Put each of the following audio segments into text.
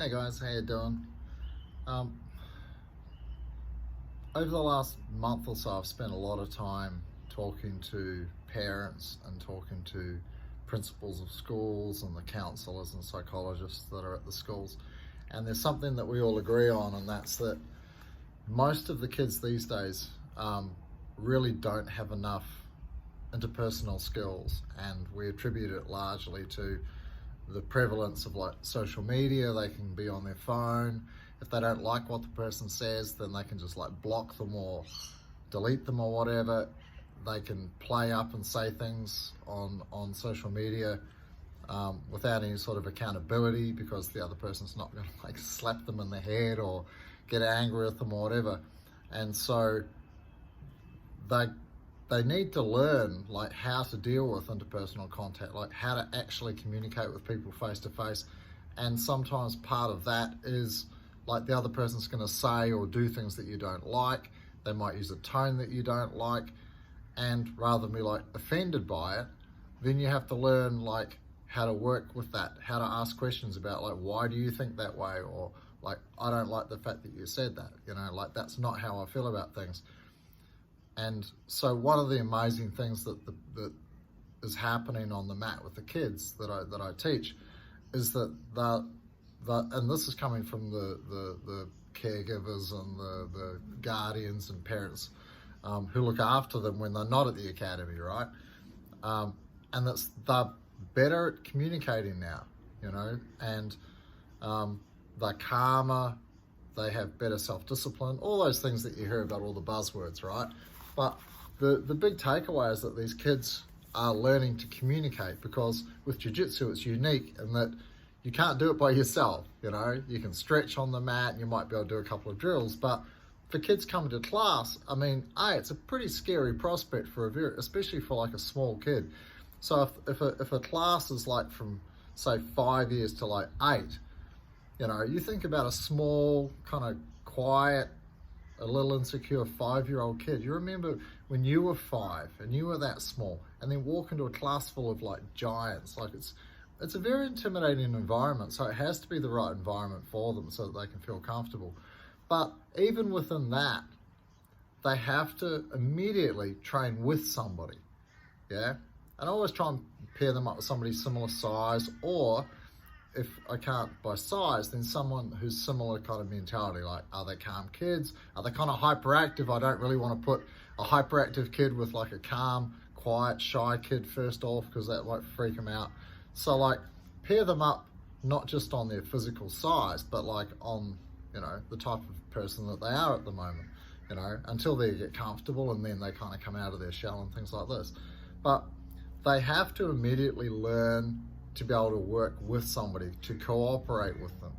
Hey guys, how you doing? Um, Over the last month or so, I've spent a lot of time talking to parents and talking to principals of schools and the counsellors and psychologists that are at the schools. And there's something that we all agree on, and that's that most of the kids these days really don't have enough interpersonal skills, and we attribute it largely to the prevalence of like social media. They can be on their phone. If they don't like what the person says, then they can just like block them or delete them or whatever. They can play up and say things on social media without any sort of accountability, because the other person's not going to like slap them in the head or get angry with them or whatever. And so they need to learn like how to deal with interpersonal contact, like how to actually communicate with people face to face. And sometimes part of that is like the other person's going to say or do things that you don't like. They might use a tone that you don't like, and rather than be like offended by it, then you have to learn like how to work with that, how to ask questions about like, why do you think that way? Or like, I don't like the fact that you said that, like that's not how I feel about things. And so one of the amazing things that is happening on the mat with the kids that I teach is that and this is coming from the caregivers and the guardians and parents who look after them when they're not at the academy, right? And they're better at communicating now, and they're calmer, they have better self-discipline, all those things that you hear about, all the buzzwords, right? But the big takeaway is that these kids are learning to communicate, because with jiu-jitsu it's unique in that you can't do it by yourself. You can stretch on the mat and you might be able to do a couple of drills, but for kids coming to class, I mean, it's a pretty scary prospect especially for like a small kid. So if a class is like from say 5 years to like 8, you think about a small kind of quiet, a little insecure 5-year-old kid. You remember when you were 5 and you were that small, and then walk into a class full of like giants. Like it's a very intimidating environment. So it has to be the right environment for them so that they can feel comfortable. But even within that, they have to immediately train with somebody. Yeah. And I always try and pair them up with somebody similar size, or if I can't by size, then someone who's similar kind of mentality. Like, are they calm kids? Are they kind of hyperactive? I don't really want to put a hyperactive kid with like a calm, quiet, shy kid first off, because that might freak them out. So like pair them up, not just on their physical size, but like on, the type of person that they are at the moment, until they get comfortable, and then they kind of come out of their shell and things like this. But they have to immediately learn to be able to work with somebody, to cooperate with them,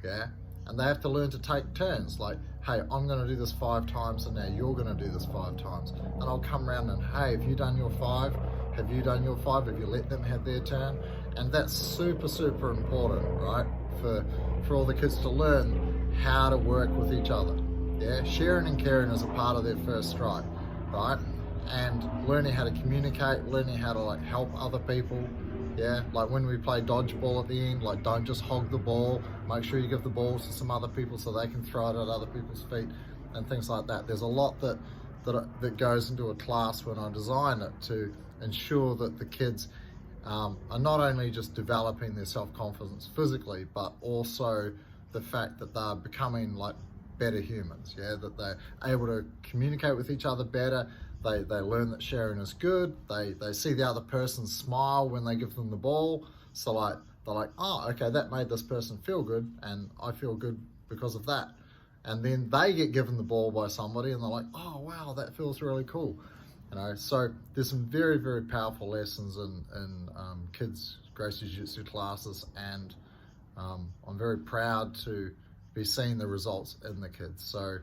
yeah? And they have to learn to take turns, like, hey, I'm gonna do this 5 times, and now you're gonna do this 5 times. And I'll come around and, hey, have you done your 5? Have you done your 5? Have you let them have their turn? And that's super, super important, right? For all the kids to learn how to work with each other, yeah? Sharing and caring is a part of their first stride, right? And learning how to communicate, learning how to like help other people. Yeah, like when we play dodgeball at the end, like don't just hog the ball. Make sure you give the balls to some other people so they can throw it at other people's feet and things like that. There's a lot that goes into a class when I design it to ensure that the kids are not only just developing their self-confidence physically, but also the fact that they're becoming like better humans. Yeah, that they're able to communicate with each other better. They learn that sharing is good. They see the other person smile when they give them the ball. So like they're like, oh, okay, that made this person feel good, and I feel good because of that. And then they get given the ball by somebody, and they're like, oh wow, that feels really cool. So there's some very, very powerful lessons in kids' Gracie Jiu-Jitsu classes, and I'm very proud to be seeing the results in the kids. So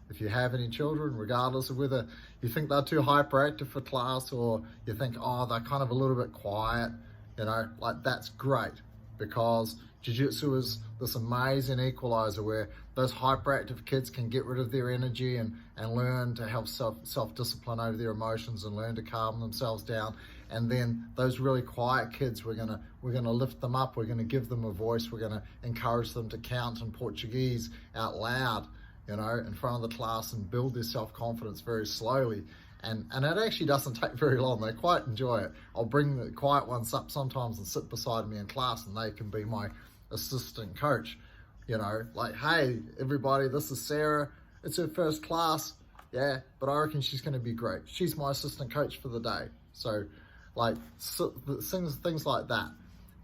if you have any children, regardless of whether you think they're too hyperactive for class, or you think, oh, they're kind of a little bit quiet, like that's great, because Jiu-Jitsu is this amazing equalizer where those hyperactive kids can get rid of their energy and learn to have self-discipline over their emotions, and learn to calm themselves down, And then those really quiet kids, we're gonna lift them up, we're gonna give them a voice, we're gonna encourage them to count in Portuguese out loud, you know, in front of the class, and build their self-confidence very slowly. And it actually doesn't take very long. They quite enjoy it. I'll bring the quiet ones up sometimes and sit beside me in class, and they can be my assistant coach. You know, like, hey, everybody, this is Sarah. It's her first class, yeah, but I reckon she's going to be great. She's my assistant coach for the day. So, like, things like that,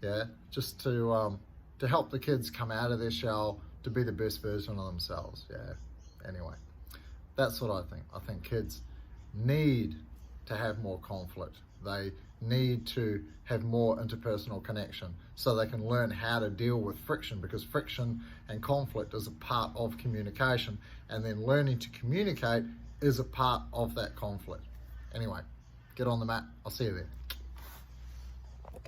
yeah, just to help the kids come out of their shell, to be the best version of themselves, yeah. Anyway, that's what I think. I think kids need to have more conflict. They need to have more interpersonal connection so they can learn how to deal with friction, because friction and conflict is a part of communication, and then learning to communicate is a part of that conflict. Anyway, get on the mat. I'll see you there.